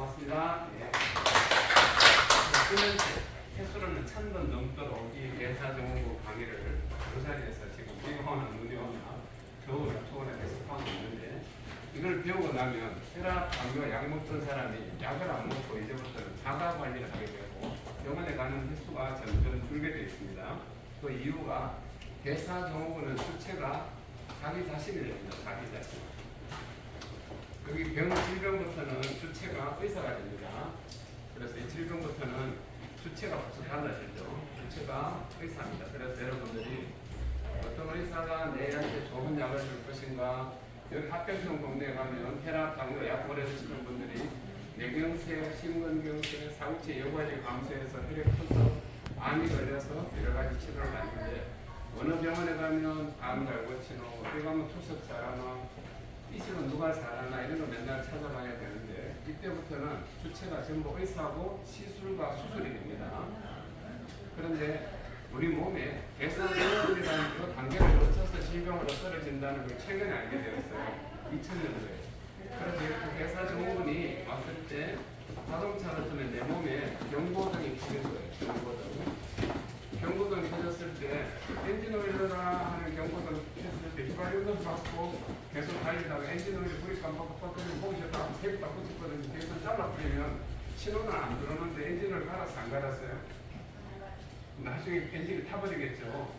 반갑습니다. 예. 횟수로는 1000번 넘도록 이 대사정보 강의를 그 자리에서 지금 비가 오나 눈이 오나 겨울에 초원에 계속하고 있는데, 이걸 배우고 나면 혈압, 당뇨 약 먹던 사람이 약을 안 먹고 이제부터는 자가 관리를 하게 되고 병원에 가는 횟수가 점점 줄게 되어 있습니다. 그 이유가 대사정보는 주체가 자기 자신입니다. 자기 자신. 여기 질병부터는 주체가 의사가 됩니다. 그래서 이 질병부터는 주체가 벌써 달라지죠. 주체가 의사입니다. 그래서 여러분들이 어떤 의사가 내한테 좋은 약을 줄 것인가, 여기 합병성 동네에 가면 혈압, 당뇨 약 오래 드시는 분들이 뇌경색, 심근경색, 사구체 여과질 감소해서 혈액 터서 암이 걸려서 여러 가지 치료를 받는데, 어느 병원에 가면 암 갈고치노, 어디 가면 투석 잘하나, 이 시는 누가 잘하나 이런 거 맨날 찾아봐야 되는데, 이때부터는 주체가 전부 의사고 시술과 수술이 됩니다. 그런데 우리 몸에 대사정보이라는 그 단계를 거쳐서 질병으로 떨어진다는 걸 최근에 알게 되었어요. 2000년도에. 그래서 이렇게 대사정보군이 왔을 때 자동차로 뜨면 내 몸에 경고등이 켜진 거예요. 경고등이 켜졌을 때 엔진 오일러라 하는 경고등 켰을 때 휘발유도 받고 계속 달리다가 엔진 오일이 불이 깜빡깜빡거리면 보기 싫다 테이프 다 붙였거든요. 계속 잘라버리면 신호는 안 들어오는데 엔진을 갈아서 안 갈았어요. 나중에 엔진이 타버리겠죠.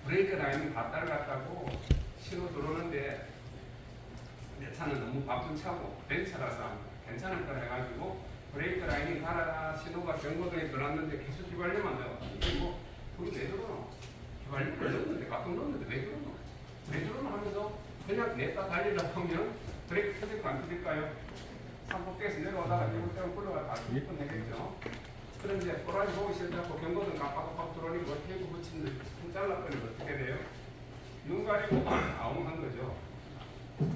브레이크 라인은 다 따라갔다고 신호 들어오는데 내 차는 너무 바쁜 차고 벤츠라서 괜찮을 거라 해가지고 브레이크 라인이 갈아라, 신호가 경고등에 들어왔는데 계속 휘발유만 넣어. 이게 뭐 그게 왜 그러노? 휘발유를 넣었는데 가끔 넣었는데 왜 그러노? 왜 그러노 하면서 그냥 냈다 달리다 보면 브레이크 터질까 안 터질까요? 산꼭대기에서 내려오다가 이것 때문에 굴러가 다 죽을 뻔하겠죠. 그런데 꼬라지 보기 싫다고 경고등 깜빡깜빡 들어오니까 테이프 붙이는데 손 잘라버리면 어떻게 돼요? 눈 가리고 아웅한 거죠.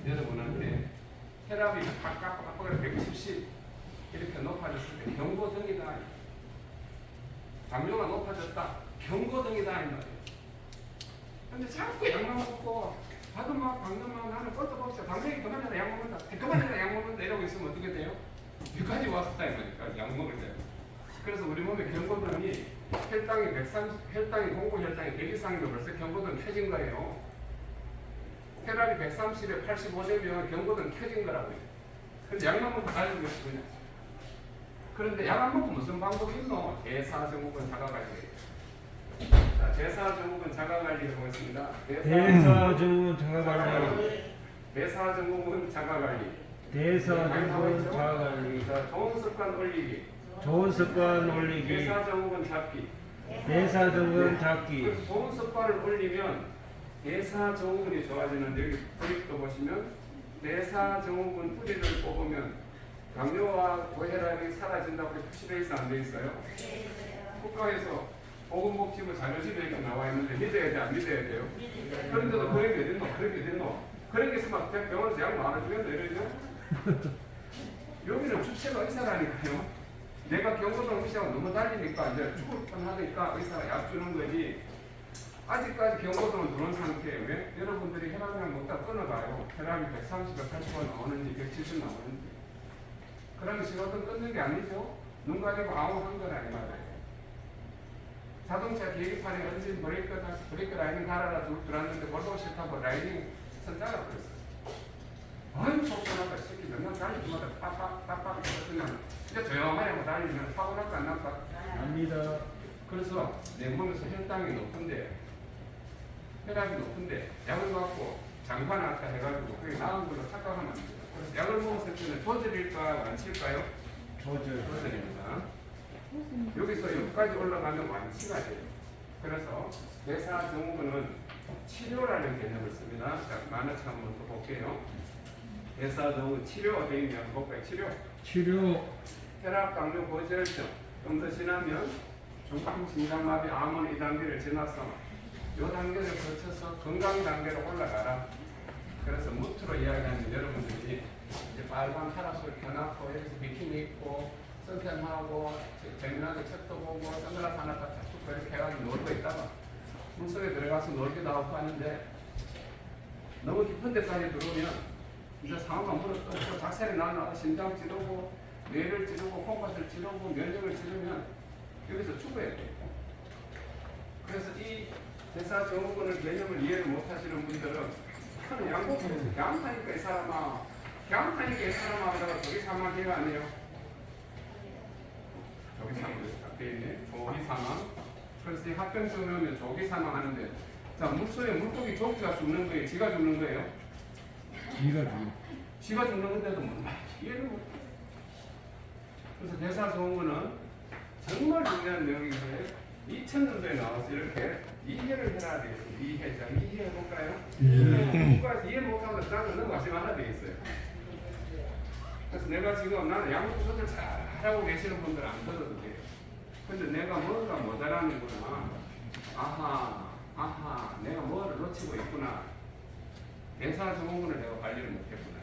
여러분한테 혈압이 깜빡깜빡 170 이렇게 높아졌을 때 경고등이다. 당뇨가 높아졌다. 경고등이다 이 말이에요. 근데 자꾸 약만 먹고 다듬마 당뇨만 하는 것도 없어. 당뇨이 그만해라 약 먹는다. 그만해라 약 먹는다 이러고 있으면 어떻게 돼요? 여기까지 왔었다 이 말이니까 약 먹을 때. 그래서 우리 몸의 경고등이 혈당이 공고 혈당이 100 이상이면 벌써 경고등 켜진 거예요. 혈압이 130에 85 되면 경고등 켜진 거라고요. 근데 약만 먹고 달리는 것이 그냥. 그런데 약 안 먹고 무슨 방법이 있노? 대사증후군 자가관리. 자, 대사증후군 자가관리 해보겠습니다. 대사증후군 자가관리. 대사증후군 자가관리. 대사증후군 자가관리. 자, 좋은 습관 올리기. 좋은 습관 올리기. 대사증후군 잡기. 대사증후군 잡기. 좋은 습관을 올리면 대사증후군이 좋아지는데, 여기 그립도 보시면 대사증후군 뿌리를 뽑으면 당뇨와 고혈압이 사라진다고 표시되어 있어 안 돼 있어요? 국가에서 보건복지부 자료집에 이렇게 나와 있는데 믿어야 돼, 안 믿어야 돼요? 그런데도 그런 게 어딨노? 그런 게 어딨노? 그런 게 있으면 병원에서 약 많아주겠노? 이러죠? 여기는 주체가 의사라니까요. 내가 경고등 무시하고 너무 달리니까 이제 죽을 뻔하니까 의사가 약 주는 거지. 아직까지 경고등은 들어온 상태에 왜 여러분들이 혈압약 먹다 끊어가요? 혈압이 130, 180 나오는지 170 나오는지. 그러면 신호등 끊는 게 아니죠. 눈 가리고 아웅한 건 아니 말이에요. 자동차 계기판에 얹은 브레이크 라이닝 갈아라 들어왔는데 볼보고 싫다고 라이닝 선 잘라버렸어요. 아유 속상하다. 새끼 맨날 달리기마다 빡빡 그러면 진짜 조용하게 하고 달리면 사고 날까 안 날까? 압니다. 그래서 내 몸에서 혈당이 높은데, 혈압이 높은데 약을 갖고 장판 왔다 해가지고 그게 나은 걸로 착각하면 안 돼요. 그래서 약을 먹었을 때는 조절일까 완치일까요? 조절입니다. 여기서 여기까지 올라가면 완치가 돼요. 그래서 대사증후군은 치료라는 개념을 씁니다. 자, 만화책 한번 더 볼게요. 대사증후군 치료가 되어 있는 볼까요? 치료. 혈압, 당뇨, 고지혈증 좀 더 지나면 중증 심장마비, 암은 이 단계를 지나서 이 단계를 거쳐서 건강 단계로 올라가라. 그래서 무트로 이야기하면 여러분들이 이제 빨간 파라솔 켜놓고 여기서 비키니 입고 선탠하고 재미나게 책도 보고 선글라스 하나 딱 잡고 이렇게 해가지고 놀고 있다가 물속에 들어가서 놀기도 하고 하는데, 너무 깊은 데까지 들어오면 이제 상황만 물어뜯고 작살이 나나 심장 찌르고 뇌를 찌르고 콩팥을 찌르고 면역을 찌르면 여기서 죽어야 돼요. 그래서 이 대사증후군을 개념을 이해를 못하시는 분들은 하는 양복에서 양타니까 이 사람아, 양타니까 이 사람아 하다가 저기 사망해가 아니에요. 저기 사망 앞에 있네. 조기 사망. 그래서 이 합병증 오면 조기 사망하는데, 자 물속에 물고기 조기가 죽는 거예요, 지가 죽는 거예요? 지가 죽는 건데도 몰라. 이해를 못. 그래서 대사증후군은 정말 중요한 내용인데 2000년도에 나와서 이렇게 이해를 해라 되겠어요. 이해. 자, 이해해볼까요? 국가에서 이해 못하면 나는 넘어가시면 하나 되겠어요. 그래서 내가 지금 나는 양국 수술 잘하고 계시는 분들 안 들어도 돼요. 근데 내가 뭔가 모자라는구나. 아하, 내가 뭐를 놓치고 있구나. 대사증후군을 내가 관리를 못했구나.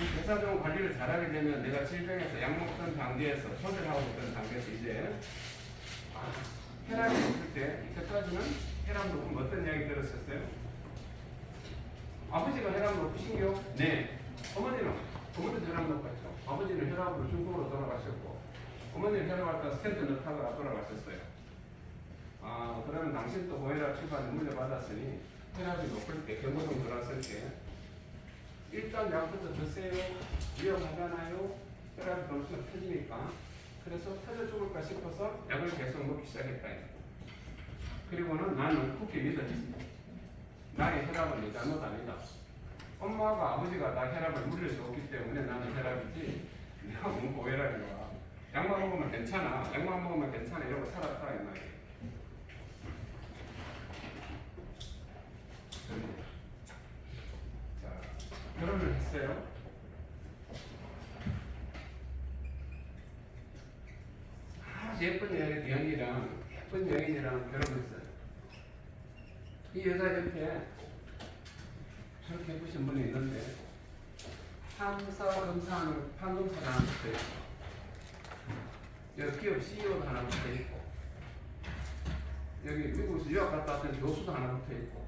이 대사증후군 관리를 잘하게 되면 내가 질병에서 약 먹던 단계에서 조절하고 있던 단계에서 이제 혈압이 높을 때 이때까지는 혈압 높으면 어떤 이야기 들었었어요? 아버지가 혈압 높으신겨? 네. 어머니도 혈압 높았죠. 아버지는 혈압으로 중풍으로 돌아가셨고 어머니는 혈압 스탠드 넣다가 돌아가셨어요. 그러면 당신도 고혈압 치료받는 물려받았으니 혈압이 높을 때 경고등 들어왔을 때 일단 약부터 드세요. 위험하잖아요. 혈압이 넘치면 터지니까. 그래서 터져 죽을까 싶어서 약을 계속 먹기 시작했다. 그리고는 나는 굳게 믿어지지. 나의 혈압은 내 잘못 아니다. 엄마가 아버지가 나 혈압을 물려줬기 때문에 나는 혈압이지 내가 뭔 고혈압이야. 약만 먹으면 괜찮아. 약만 먹으면 괜찮아. 이러고 살았다 이 말이에요. 자, 결혼을 했어요. 아주 예쁜 여인이랑 결혼했어요. 이 여자 옆에 저렇게 예쁘신 분이 있는데 판검사는 하나 붙어 있고 여기 기업 CEO도 하나 붙어 있고 여기 미국에서 유학 갔다 왔던 교수도 하나 붙어 있고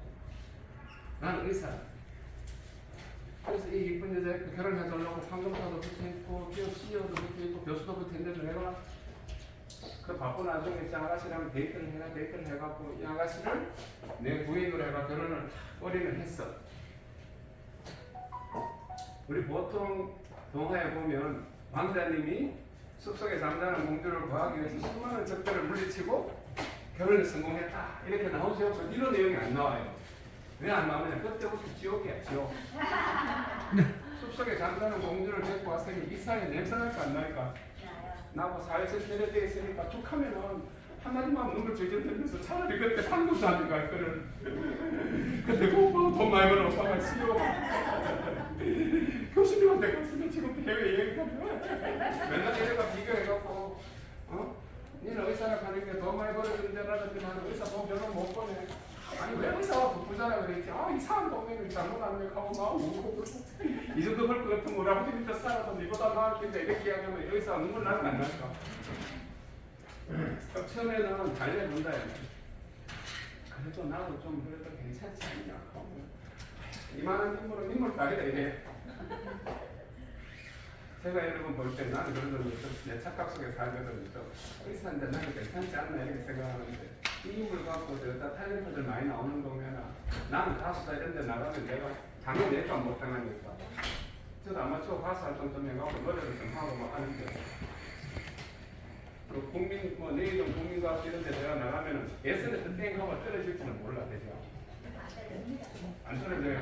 나는 의사야. 그래서 이 예쁜 여자 옆에 결혼해달라고 판검사도 붙어 있고 기업 CEO도 붙어 있고 교수도 붙어 있는데 내가 그 바쁜 와중에 이 아가씨랑 데이트를 해갖고 이 아가씨를 내 부인으로 해가 결혼을 꼬리를 했어. 우리 보통 동화에 보면 왕자님이 숲속에 잠자는 공주를 구하기 위해서 수많은 적들을 물리치고 결혼에 성공했다 이렇게 나오죠. 이런 내용이 안 나와요. 왜 안 나오냐? 그때부터 지옥이야, 지옥. 숲속에 잠자는 공주를 데리고 왔으니 이 사이에 냄새 날까 안 날까? 나고 사회에서 때려져 있으니까 툭 하면은 한마디만 눈을 저질 들면서 차라리 그때 판도도 안 갈 거를 그때 오빠 돈 많이 버는 오빠가 CEO 교수님한테 갔으면 지금 해외여행 가면 맨날 얘네가 비교해갖고 니는 의사라 가는 게 돈 많이 벌어주는 데라든지 나는 의사 돈 별로 못 버네. 아니 왜 의사가 부자라 그랬지? 이상한 동네를 잘못 안 하고 막 울고 이 정도 벌 것 같은 우리 아버지 밑에 살아도 니보다 나을 텐데 이렇게 이야기하면 의사가 눈물 나는 안 날까? 처음에는 달려본다. 그래도 나도 좀 그래도 괜찮지 않냐? 이만한 인물은 인물 따위다 이래. 제가 여러분 볼 때 나는 그래도 내 착각 속에 살거든요. 의사인데 나는 괜찮지 않나 이렇게 생각하는데 이 인물 갖고 저다 탤런트들 많이 나오는 거 보면 나는 가수다 이런 데 나가면 내가 당연히 내가 못 당하니까 저도 아마추어 가수 활동 좀 해가고 노래를 좀 하고 뭐 하는데 그 국민 뭐 내일은 국민가수 이런 데 내가 나가면 SNS 땡 하고 떨어질지는 몰라 되죠. 안 떨어져요.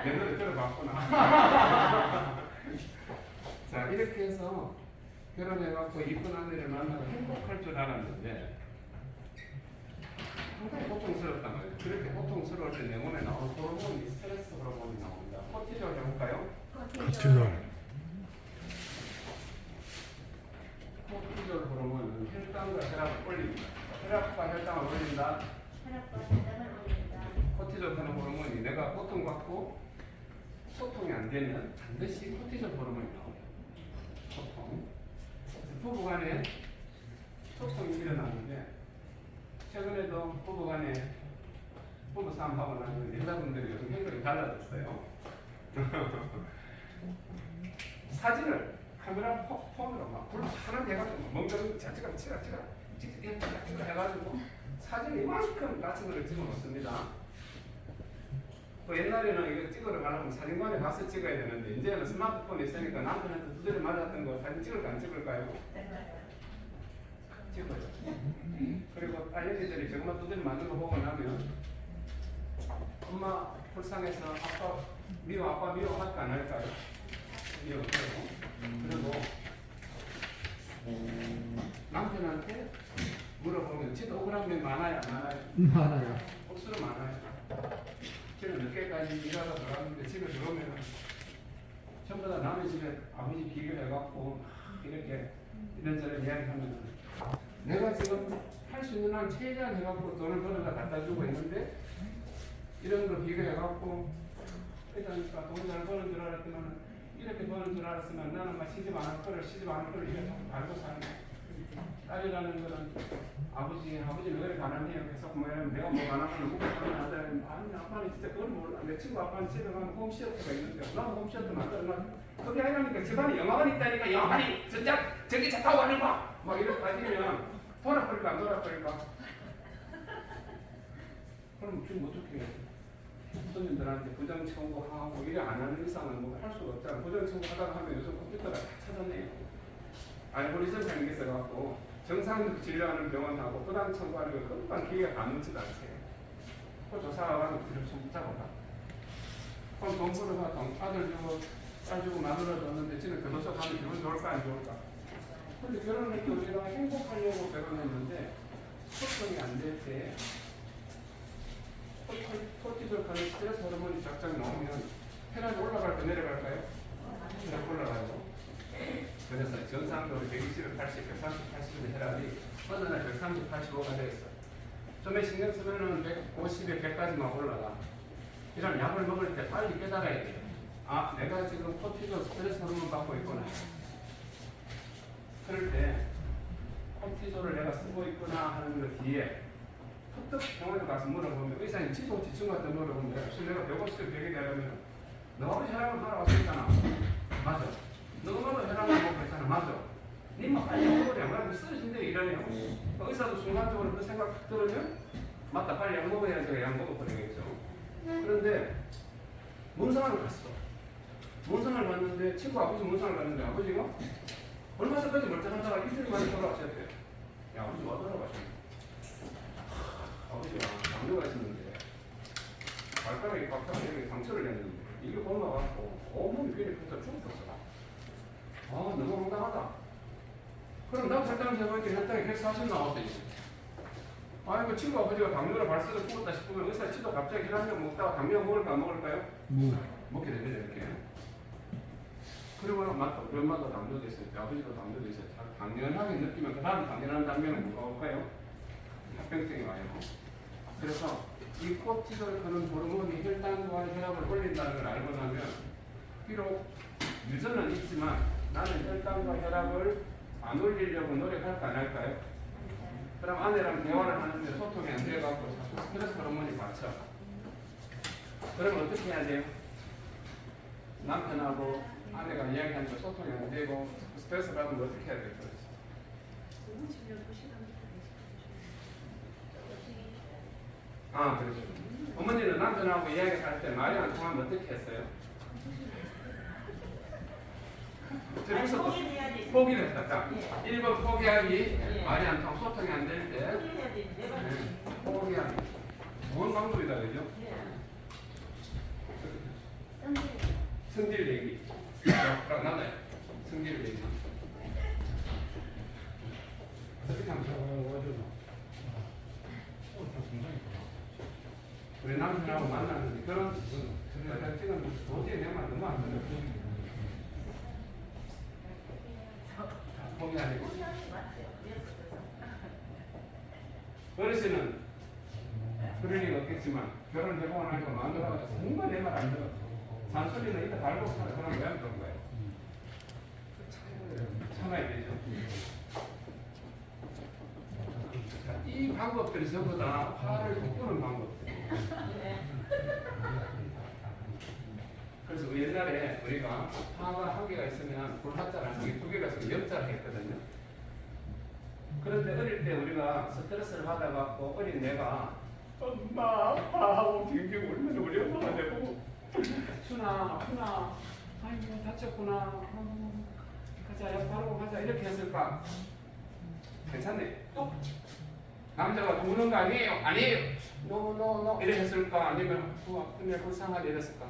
옛날에 떨어봤구나. 자 이렇게 해서 결혼해갖고 이쁜 아내를 만나고 행복할 줄 알았는데 상당히 고통스럽단 말이에요. 그렇게 고통스러울 때 내 몸에 나오는 호르몬이 스트레스 호르몬이 나옵니다. 코티졸 해볼까요? 코티졸 호르몬은 혈당과 혈압을 올립니다. 혈압과 혈당을 올린다. 코티졸 하는 호르몬이 내가 고통받고 소통이 안 되면 반드시 코티졸 호르몬이 나와요. 소통. 부부간에 소통이 일어나는데 최근에도 부부간에 부부싸움 하고 나면 여자분들이 요즘 행동이 달라졌어요. 사진을 카메라 폰으로 막 불 하나 해가지고 멍때리고 찍어 해가지고 사진 이만큼 같은 거를 찍어 놓습니다. 또 옛날에는 이거 찍으러 가려면 사진관에 가서 찍어야 되는데 이제는 스마트폰이 있으니까 남편한테 두드려 맞았던 거 사진 찍을까 안 찍을까요? 찍어요. 그리고 딸내미들이 정말 두드려 맞는 거 보고 나면 엄마 불쌍해서 아빠 미워할까 안 할까요? 미워해요. 그리고 남편한테 물어보면 진짜 억울한 게 많아요 안 많아요? 많아요. 억수로 많아요. 저는 늦게까지 일하다 들어갔는데 집에 들어오면 전부 다 남의 집에 아버지 비교해갖고 이렇게 이런저런 이야기하면 내가 지금 할 수 있는 한 최대한 해갖고 돈을 벌어다 갖다 주고 있는데 이런 거 비교해갖고 그러니까 돈 잘 버는 줄 알았지만 이렇게 버는 줄 알았으면 나는 막 시집 안 할 거를 이렇게 자꾸 밟고 사는 딸이라는 거는 아버지 왜 가난해요? 계속 뭐 내가 뭐 가난하면 누구 가난하다. 아니 아빠는 진짜 그걸 몰라. 내 친구 아빠는 집에 가면 홈시어터가 있는데 나는 홈시어터 만들어. 그게 아니라니까 집안에 영화관 있다니까 영화관이 전작 저기 차 타고 가는 거. 막 이렇게 따지면 돌아버릴까 안 돌아버릴까? 그럼 지금 어떻게 해? 손님들한테 부정 청구하고 이래 안 하는 이상은 뭐 할 수가 없잖아. 부정 청구하다가 하면 요즘 컴퓨터가 다 찾아내요. 알고리즘 생겨서 정상 진료하는 병원하고 부당 청구하는 거 금방 기회가 남지도 않지. 그 조사하고 그걸 좀 붙잡아봐. 그럼 돈 벌어가 아들 주고 딸 주고 마누라 줬는데 지금 교도소 가면 기분 좋을까 안 좋을까? 근데 결혼을 우리가 행복하려고 결혼했는데 소통이 안 될 때 코티졸 가는 스트레스 호르몬이 작작이 나오면 혈압이 올라갈까 내려갈까요? 혈압 올라가요. 그래서 정상적으로 120, 80, 130, 80의 혈압이 어느 날 130, 85가 되었어. 좀에 신경 쓰면은 150에 100까지만 올라가. 이런 약을 먹을 때 빨리 깨달아야 돼요. 아, 내가 지금 코티졸 스트레스 호르몬 받고 있구나. 그럴 때 코티졸을 내가 쓰고 있구나 하는 그 뒤에 턱턱 병원에 가서 물어보면 의사님 지성 같은 거 물어보면 혹시 내가 150에 100이 되려면 너 아버지 혈압을 하라고 했잖아. 맞아. 너 엄마가 혈압을 먹고 했잖아. 맞아. 니만 빨리 먹으래. 뭐라고 쓰러진대 이러네요. 의사도 순간적으로 그 생각 들으면 맞다. 빨리 약 먹어야지. 약 먹어버리겠죠. 그런데 문상을 갔어. 문상을 갔는데 친구 아버지 문상을 갔는데 아버지가 얼마 전까지 멀쩡하다가 일주일 만에 돌아가셨대요. 야, 아버지 와 돌아가셨네. 아버지가 당뇨가 있었는데 발가락에 여기 상처를 냈는데 이게 올라가고 온몸이 괜히 붙어 죽었어. 아, 너무 황당하다. 그럼 나 혈당 재보니까 혈당이 140 나왔대. 아니 그 친구 아버지가 당뇨를 발생해서 죽었다 싶으면 의사 치도 갑자기 혈압약 먹다가 당뇨 먹을까 안 먹을까요? 먹게 됩니다 이렇게. 그리고 맞다. 우리 엄마도 당뇨도 있어요. 아버지도 당뇨도 있어요. 당연하게 느끼면 그 다음 당연한 장면은 뭐가 올까요? 합병증이 와요. 그래서 이 코티졸 그런 호르몬이 혈당과 혈압을 올린다는 걸 알고 나면 비록 유전은 있지만 나는 혈당과 혈압을 안 올리려고 노력할까 안 할까요? 그럼 아내랑 대화를 하는데 소통이 안 돼갖고 자꾸 스트레스 호르몬이 받쳐. 그러면 어떻게 해야 돼요? 남편하고 아내가 이야기하니까 소통이 안 되고 스트레스 받으면 어떻게 해야 될까요? 아, 그렇죠. 어머니는 남편하고 이야기할 때 말이 안 통하면 어떻게 했어요? 저기서 포기를 했다. 1번 포기하기, 말이 안 통하고 소통이 안 될 때 포기하기. 좋은 방법이다, 그죠? 성질 내기. 나나요? 성질 내기. 어떻게 하면 우리 남편하고 만났는데 그런 지금 도저히 내 말 너무 안 들려. 포기하고. 어르신은 그럴 리가 없겠지만 결혼해보고 나니까 마누라가 정말 내 말 안 들어. 잔소리는 이따 달고 살아. 그럼 왜 안 그런 거예요? 참아야 되죠. 이 방법들이 전부 다 화를 돋구는 방법들. 그래서 옛날에 우리가 화가 한 개가 있으면 불화자랑 여기 두 개가 있으면 염자를 했거든요. 그런데 어릴 때 우리가 스트레스를 받아갖고 어린 내가 엄마 아빠 하고 빙빙 울면 우리 엄마가 내보고 순아 아이고 다쳤구나 가자 약 바르고 가자 이렇게 했을까? 괜찮네. 또 남자가 우는 거 아니에요? 아니에요. 노 이렇게 했을까? 아니면 그냥 불쌍하게 이랬을까?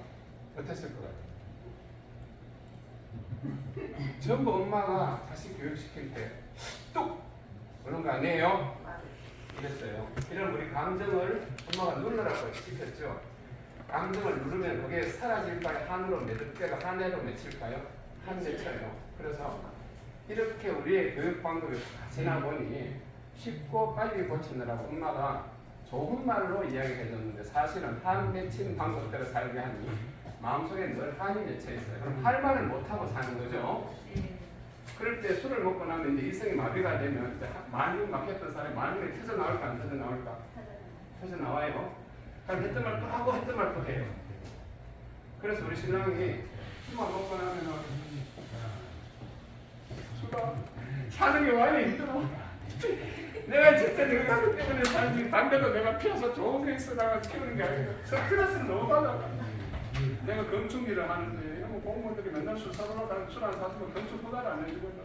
어땠을 것 같아요? 전부 엄마가 자식 교육시킬 때 뚝! 그런 거 아니에요? 이랬어요. 이런 우리 감정을 엄마가 누르라고 시켰죠. 감정을 누르면 그게 사라질까요? 한으로 맺을까요? 한해로 맺힐까요? 한 맺혀요. 그래서 이렇게 우리의 교육 방법이 지나 보니 쉽고 빨리 고치느라고 엄마가 좋은 말로 이야기해 줬는데 사실은 한 맺힌 방법대로 살게 하니 마음속에 늘 한이 맺혀 있어요. 그럼 할 말을 못하고 사는 거죠. 그럴 때 술을 먹고 나면 이제 이성이 마비가 되면 이제 만능 막혔던 사람이 만능이 터져 나올까 안 터져 나올까? 터져 나와요. 그럼 했던 말 또 하고 했던 말 또 해요. 그래서 우리 신랑이 술만 먹고 나면은 술아 사는 게 많이 힘들어. 내가 진짜 내가 때문에 사는 담배도 내가 피워서 좋은 데 있어다가 피우는 게 아니고 스트레스를 너무 받아. 내가 건축일을 하는데 공무원들이 맨날 술 사러 가면 술안 사주면 건축 허가를 안 해주거든.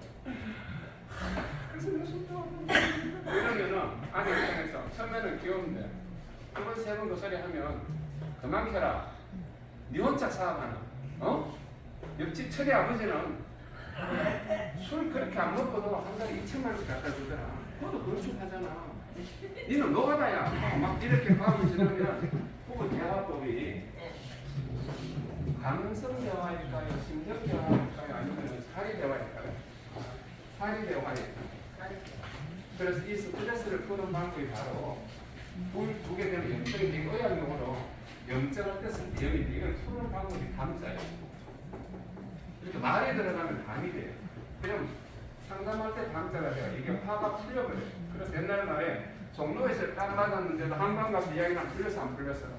그래서 내가 술 좋아하는 이러면은 아내 입장에서 처음에는 귀여운데 두 번, 세 번 그 소리 하면 그만 켜라. 네 혼자 사업하나? 옆집 철이 아버지는 술 그렇게 안 먹고도 한 달에 2천만 원씩 갖다 주더라. 너도 건축하잖아. 니는 노가다야. 막 이렇게 마음이 지나면 부부 대화법이 감성 대화일까요? 심정 대화일까요? 아니면 사리 대화일까요? 사리 대화일까요? 그래서 이 스트레스를 푸는 방법이 바로 두개 되면 염증이 되고 의학용어로 염증을 뗐을 때 염이 이걸 푸는 방법이 감자예요. 이렇게 말이 들어가면 감이 돼요. 그냥 상담할 때 감자가 돼요. 이게 화가 풀려버려요. 그래서 옛날 말에 종로에서 딱 맞았는데도 한강 가서 이야기는 풀려서 안 풀렸어요.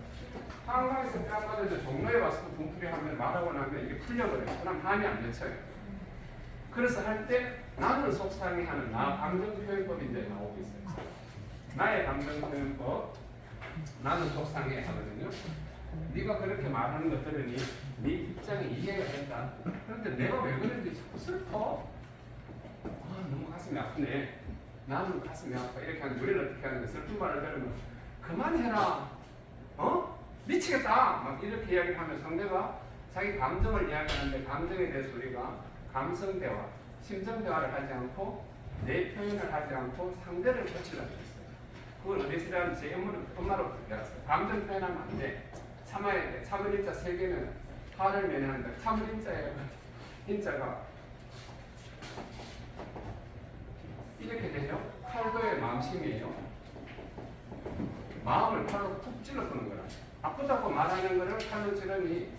한강에서 딱 맞았는데 종로에 와서도 분풀이 하면 말하고 나면 이게 풀려버려요. 그럼 한이 안 맺혀요. 그래서 할 때 나는 속상해하는 나 감정표현법이 이제 나오고 있어요. 나의 감정표현법 나는 속상해 하거든요. 네가 그렇게 말하는 거 들으니 네 입장이 이해가 된다. 그런데 내가 왜 그런지 자꾸 슬퍼. 너무 가슴이 아프네. 나는 가슴이 아파. 이렇게 하는 우리는 어떻게 하는 거야? 슬픈 말을 들으면 그만해라. 미치겠다. 막 이렇게 이야기하면 상대가 자기 감정을 이야기하는데 감정에 대해서 우리가 감성 대화, 심정 대화를 하지 않고 내 표현을 하지 않고 상대를 고치려고 했어요. 그걸 어디서 하는지 제 엄마로부터 배웠어요. 감정 표현하면 안 돼. 참아야 돼. 참을 인자 3개는 화를 면하는데 참을 인자예요. 인자가 이렇게 되죠. 칼도의 마음심이에요. 마음을 칼로 푹 찔러보는 거라. 아프다고 말하는 거를 칼로 찌르니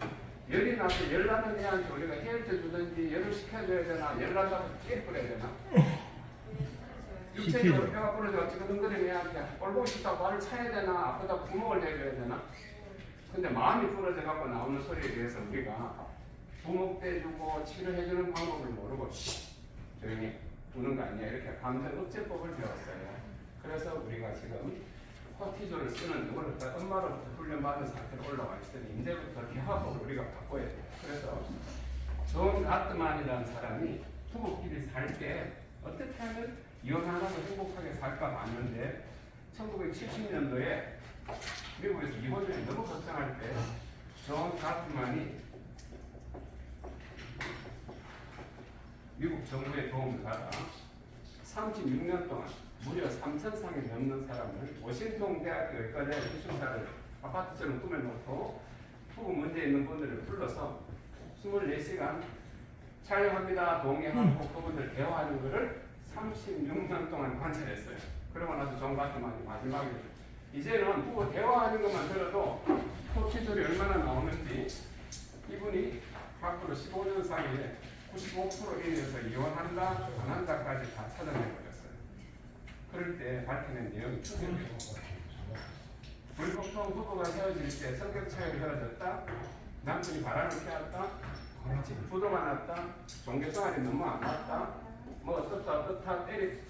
열이 나서 열 나는 애한테 우리가 헤어져 주든지 열을 식혀줘야 되나, 열 난다고 깨 뿌려야 되나? 육체적으로 뼈가 부러져 지금 흔들린 애한테 얼고 싶다고 말을 차야 되나, 아프다고 부목을 내줘야 되나? 근데 마음이 부러져 갖고 나오는 소리에 대해서 우리가 부목대주고 치료해주는 방법을 모르고 조용히 우는 거 아니야. 이렇게 감정 억제법을 배웠어요. 그래서 우리가 지금 코티졸을 쓰는 이걸 엄마로부터 훈련받은 상태로 올라와 있으니 이제부터 개화법을 우리가 바꿔야 돼요. 그래서 존 가트만이라는 사람이 부부끼리 살 때 어떻게 하면 이혼 안 하고 행복하게 살까 봤는데 1970년도에 미국에서 이혼율이 너무 걱정할 때 존 가트만이 미국 정부의 도움을 받아 36년 동안 무려 3,000상이 넘는 사람을 워싱턴 대학교 의과대 기술사를 아파트처럼 꾸며놓고 부부 문제 있는 분들을 불러서 24시간 촬영합니다. 동의하고 그분들 대화하는 것을 36년 동안 관찰했어요. 그러고 나서 존 가트만이 마지막에 이제는 부부 대화하는 것만 들어도 코티졸이 얼마나 나오는지 이분이 앞으로 15년 사이에 95% 이내에서 이혼한다, 안 한다까지 다 찾아내버렸어요. 그럴 때 밝혀낸 내용이 충격이에요. 불법통 부부가 헤어질 때 성격 차이로 헤어졌다, 남편이 바람을 피웠다, 부도가 났다, 종교생활이 너무 안 맞다, 뭐 어떻다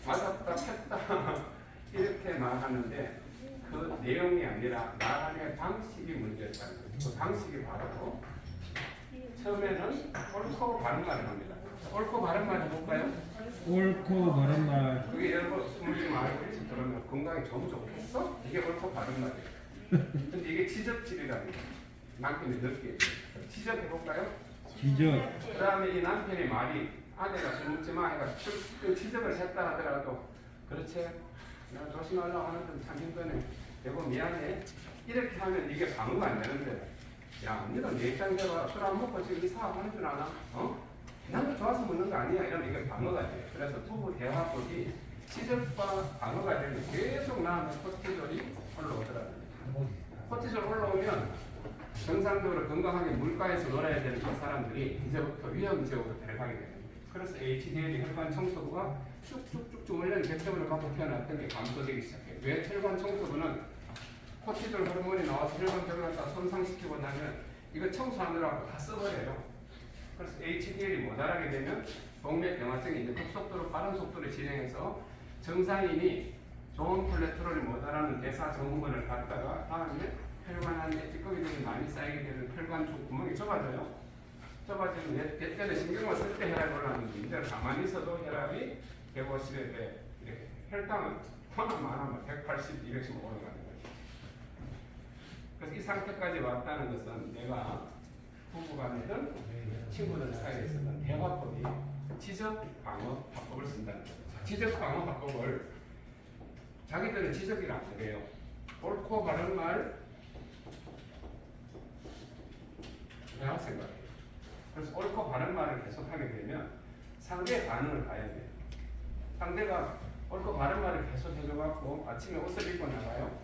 맞았다 폈다 이렇게 말하는데 그 내용이 아니라 말하는 방식이 문제였다는 거죠. 그 방식이 바로 처음에는 옳고 바른 말을 합니다. 옳고 바른 말 해볼까요? 옳고 바른 말. 그게 여러분 숨지 말고 일찍 들으면 건강이 너무 좋겠어? 이게 옳고 바른 말이에요. 근데 이게 지적질이라는 거예요. 남편이 늦게 지적해볼까요? 지적. 그 다음에 이 남편의 말이 아내가 술 먹지 마 해가 그 지적을 했다 하더라도 그렇지 내가 조심하려고 하는데 참 힘드네 여보 미안해 이렇게 하면 이게 방어가 안 되는데 야 너는 내 입장대로 술 안 먹고 지금 이 사업하는 줄 아나? 어? 나도 좋아서 먹는 거 아니야 이러면 이게 방어가 돼요. 그래서 부부 대화법이 지적과 방어가 되면 계속 나오면 코티졸이 올라오더라고요. 코티졸 올라오면 정상적으로 건강하게 물가에서 놀아야 되는 그 사람들이 이제부터 위험 지역으로 데려가게 됩니다. 그래서 HDL 혈관 청소부가 쭉쭉쭉쭉 원래는 백점을 갖고 태어났던 게 감소되기 시작해요. 왜 혈관 청소부는 코티졸 호르몬이 나와서 혈관 벽을 갖다 손상시키고 나면 이거 청소하느라고 다 써버려요. 그래서 HDL이 모자라게 되면 동맥경화증이 이제 급속도로 빠른 속도로 진행해서 정상인이 좋은 콜레스테롤이 모자라는 대사 정후군을 갖다가 다음에 혈관 안에 찌꺼기들이 많이 쌓이게 되면 혈관 쪽 구멍이 좁아져요. 좁아지면 때때는 신경을 쓸 때 혈압이 올라가는데 이제 가만히 있어도 혈압이 150에 돼 이렇게 혈당은 하나 많으면 180, 210 올라가는 거예요. 그래서 이 상태까지 왔다는 것은 내가 부부간이든 친구들 사이에서는 대화법이 지적 방어 화법을 쓴다는 거죠. 지적 방어 화법을 자기들은 지적이라 안 그래요. 옳고 바른 말 내가 생각해요. 그래서 옳고 바른 말을 계속하게 되면 상대의 반응을 봐야 돼요. 상대가 옳고 바른 말을 계속 해줘갖고 아침에 옷을 입고 나가요.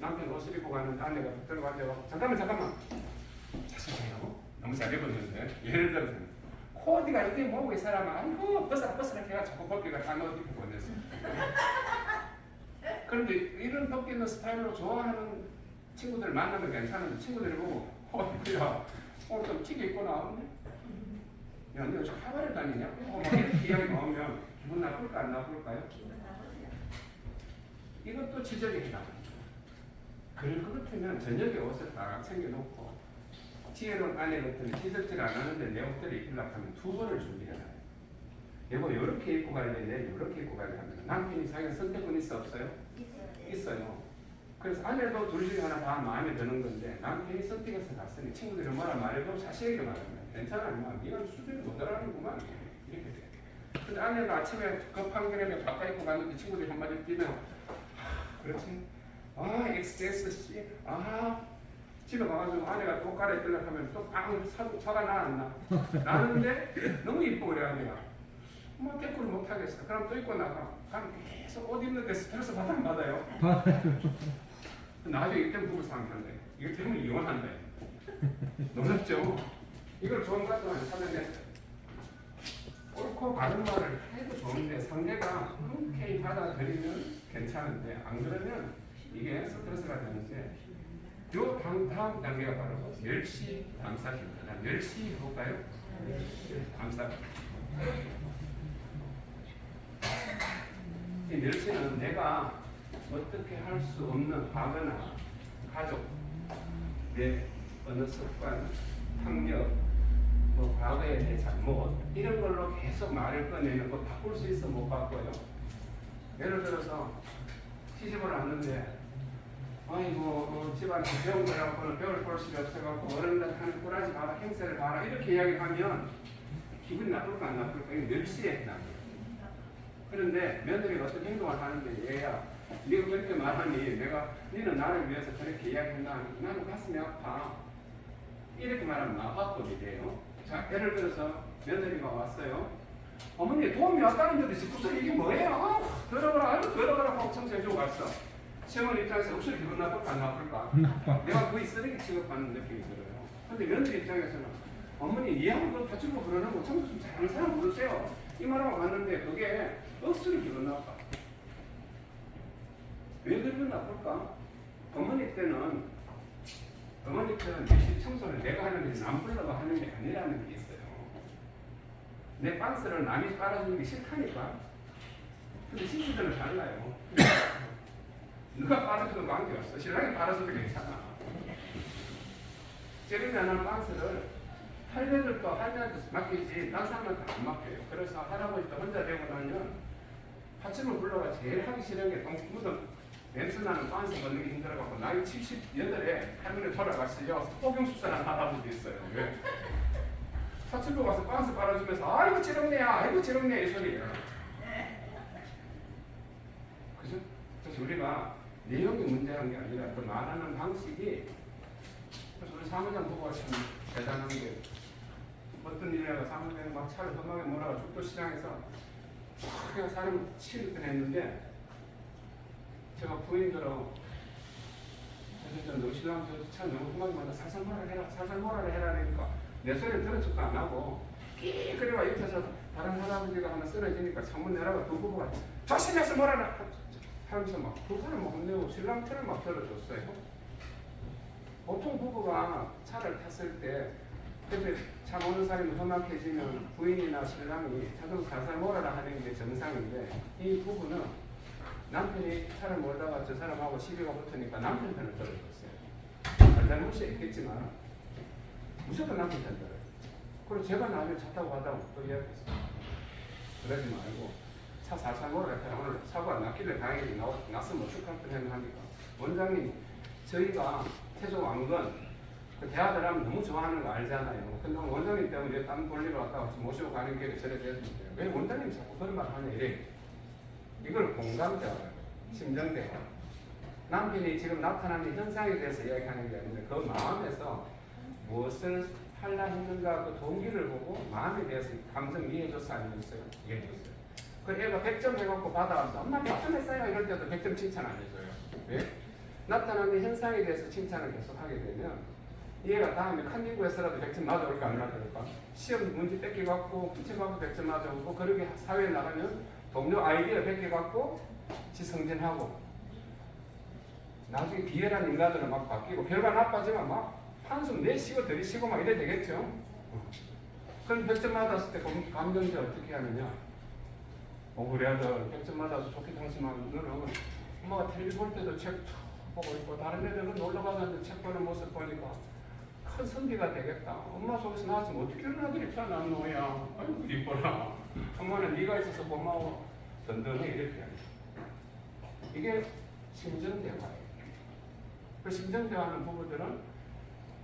남편 옷을 입고 가는데 아내가 붙들고 앉아갖고 잠깐만 죄송해요. 너무 잘 입었는데 예를 들어서 코디가 이게 뭐고 이 사람아 아이고 벗어라 해가 자꾸 벗기가 다 넣어 입고 보냈어. 그런데 이런 벗기는 스타일로 좋아하는 친구들 만나면 괜찮은데 친구들이 보고 야 오늘 좀 튀게 입고 나왔네? 야, 너 요즘 하바를 다니냐? 막 이렇게 이야기 나오면 기분 나쁠까 안 나쁠까요? 이것도 지적이다. 그럴 것 같으면 저녁에 옷을 딱 챙겨놓고 지혜로운 아내 같은 지적질 안 하는데 내 옷들을 입으려고 하면 두 번을 준비해놔요. 여보 이렇게 입고 가야 되는데 이렇게 입고 가야 하면 남편이 자기가 선택권 있어 없어요? 있어요. 그래서 아내도 둘 중에 하나 다 마음에 드는 건데 남편이 선택해서 갔으니 친구들이 뭐라 말해도 자식에게 말합니다. 괜찮아 임마 네가 수준이 모자라는구만 이렇게 돼. 근데 아내가 아침에 급한 그램에 바꿔 입고 갔는데 친구들이 한마디 뛰면 그렇지 XSC 집에 가가지고 아내가 또 갈아입으려고 하면 또 빵 사가 나왔나 나는데 너무 이쁘고 그래 아내가 뭐 대꾸를 못하겠어. 그럼 또 입고 나가. 그럼 계속 옷 입는 데 스트레스 받아요. 나중에 이때 부부 상태인데 이것 때문에 이혼한다. 놀랍죠? 이걸 좋은 것 같으면 하는데 옳고 바른 말을 해도 좋은데 상대가 흔쾌히 받아들이면 괜찮은데 안 그러면 이게 스트레스가 되는데 요 다음 단계가 바로 멸시 감사기입니다. 멸시 해볼까요? 감사. 이 멸시는 내가 어떻게 할 수 없는 과거나 가족, 내 어느 습관, 학력, 뭐 과거에 내 잘못 이런 걸로 계속 말을 꺼내는 거 바꿀 수 있어 못 바꿔요. 예를 들어서 시집을 왔는데 아이고 집안에 배운 거라고는 배울 볼수가 없어갖고 어른들 하는 꾸라지 봐라 행세를 봐라 이렇게 이야기하면 기분이 나쁠까 안 나쁠까 이게 멸시에 해당해요. 그런데 며느리가 어떤 행동을 하는데 얘야 네가 그렇게 말하니 내가 너는 나를 위해서 그렇게 이야기한다 나는 가슴이 아파 이렇게 말하면 나빠법이 돼요. 자 예를 들어서 며느리가 왔어요. 어머니 도움이 왔다는데도 집구석이 이게 뭐예요? 들어가라 들어가라 하고 청소해주고 갔어. 시어머니 입장에서 혹시 기분 나쁠까 안 나쁠까? 내가 거의 쓰레기 취급하는 느낌이 들어요. 근데 며느리 입장에서는 어머니 이해하고 그거 다 주고 그러는 거 청소 좀 잘하는 사람 부르세요. 이 말하고 왔는데 그게 억수로 기분 나빠. 왜 기분 나쁠까? 어머니 때는 어머니처럼 밀실 청소를 내가 하는 게 남 불러가 하는 게 아니라는 게 있어요. 내 빤스를 남이 빨아주는 게 싫다니까. 근데 신부들은 달라요. 누가 빨아줘도 관계없어. 신랑이 빨아줘도 괜찮아. 찌르면은 빤스를 할매들도 할매한테 맡기지 딴 사람한테 안 맡겨요. 그래서 할아버지도 혼자 되고 나면 파침을 불러가 제일 하기 싫은 게 묻은 냄새나는 빤스 걷는 게 힘들어갖고 나이 78에 할머니 돌아가시려 포경수술한 할아버지 있어요. 왜? 파침로 가서 빤스 빨아주면서 아이고 찌렁내야 아이고 찌렁내 이 소리예요. 그죠? 그래서 우리가 내용이 문제라는 게 아니라 그 말하는 방식이. 그래서 우리 사무장 보고 참 대단한 게 어떤 일이라가 사무장이 막 차를 험하게 몰아가 죽도시장에서 그냥 사람 치를 뻔했는데 제가 부인들하고 너 신랑 차 너무 험하게 몰아 살살 몰아라 해라 살살 몰아라 해라 하니까 내 소리를 들은 척도 안 하고 끼 그래가 옆에서 다른 할아버지가 하나 쓰러지니까 창문 내라가 두 부부가 조심해서 몰아라 하면서 막 두 사람 막 혼내고 신랑 편을 막 들어줬어요. 보통 부부가 차를 탔을 때 근데 차 오는 사람이 험악해지면 부인이나 신랑이 자동 살살 몰아라 하는 게 정상인데 이 부부는 남편이 차를 몰다가 저 사람하고 시비가 붙으니까 남편 편을 들어줬어요. 잘못이 있겠지만 무조건 남편 편 들어요. 그리고 제가 나중에 차 타고 가다가 또 이야기했어요. 그러지 말고 차 살살 몰아라 해라. 오늘 사고 안 났길래 다행히 났으면 축하할 뻔했나 하니까 원장님 저희가 태조 왕건 그 대화들 하면 너무 좋아하는 거 알잖아요. 근데 원장님 때문에 땀 돌리러 왔다가 모시고 가는 길에 저래 됐는데 왜 원장님이 자꾸 그런 말 하냐 이래. 이걸 공감대화예요. 심정대화. 남편이 지금 나타나는 현상에 대해서 이야기하는 게 아닌데 그 마음에서 무엇을 하려 했는가 그 동기를 보고 마음에 대해서 감정 이해해줬어 안 해줬어요? 이해해줬어요. 그 애가 100점 해갖고 받아와서 엄마 100점 했어요 이럴 때도 100점 칭찬 안 해줘요. 왜? 나타나는 현상에 대해서 칭찬을 계속 하게 되면 얘가 다음에 컨닝구에서라도 100점 맞아올까 안 맞아올까? 시험 문제 뺏겨갖고 붙여갖고 100점 맞아오고 그렇게 사회에 나가면 동료 아이디어 100개 갖고 지성진하고 나중에 비열한 인간들은 막 바뀌고 결과 나빠지면 막 한숨 내쉬고 들이쉬고 막 이래 되겠죠? 그럼 100점 맞았을 때 감정자 어떻게 하느냐? 우리 아들 100점 맞아서 좋게 당시만 너는 엄마가 텔레비 볼 때도 책 보고 있고 다른 애들은 놀러 가는데 책 보는 모습 보니까 큰 선비가 되겠다. 엄마 속에서 나왔으면 어떻게 이런 아들이 태어난 거야. 아이고 이뻐라. 엄마는 네가 있어서 고마워. 든든해 이렇게 하죠. 이게 심정대화예요. 그 심정대화하는 부부들은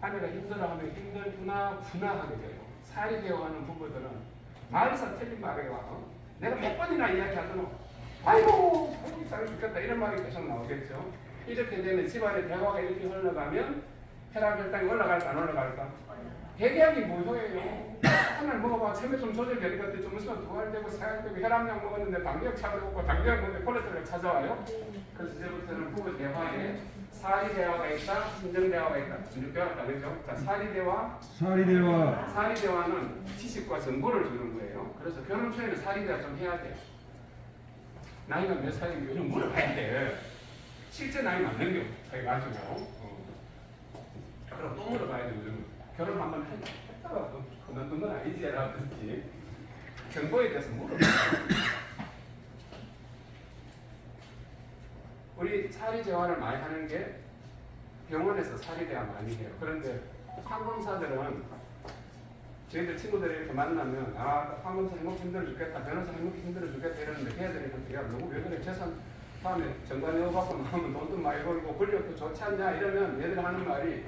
아내가 힘들어하면 힘들구나 하게 돼요. 살이 되어가는 부부들은 말에서 틀린 말에 와서 내가 100번이나 이야기하더니 아이고 살이 죽겠다 이런 말이 계속 나오겠죠. 이렇게 되면 집안의 대화가 이렇게 흘러가면 혈압혈당이 올라갈까 안 올라갈까? 대개약이 무효예요. 하나를 먹어봐 체면 좀 조절될 것 같아. 좀 있으면 두알되고 살되고 혈압약 먹었는데 당뇨약 찾아오고 당뇨약 먹는데 콜레스테롤 찾아와요. 그래서 이제부터는 부부 대화에 사리 대화가 있다, 심정 대화가 있다. 이렇게 배웠다 그죠? 자 사리 대화는 지식과 정보를 주는 거예요. 그래서 결혼 초에는 사리 대화 좀 해야 돼요. 나이가 몇 살인지 좀 물어봐야 돼. 실제 나이 맞는 게 가지고. 그럼 또 물어봐야 돼. 요즘 결혼 한번 했다가 그만둔 건 아니지 라든지 정보에 대해서 물어봐요. 우리 사리 대화를 많이 하는 게 병원에서 사리 대화 많이 해요. 그런데 판검사들은 저희들 친구들이 이렇게 만나면 판검사 행복 힘들어 죽겠다, 변호사 행복 힘들어 죽겠다 이러는데 걔들이 야 누구 왜 그래 재산 다음에 정관에 받고 나오면 돈도 많이 벌고 권력도 좋지 않냐 이러면 얘들 하는 말이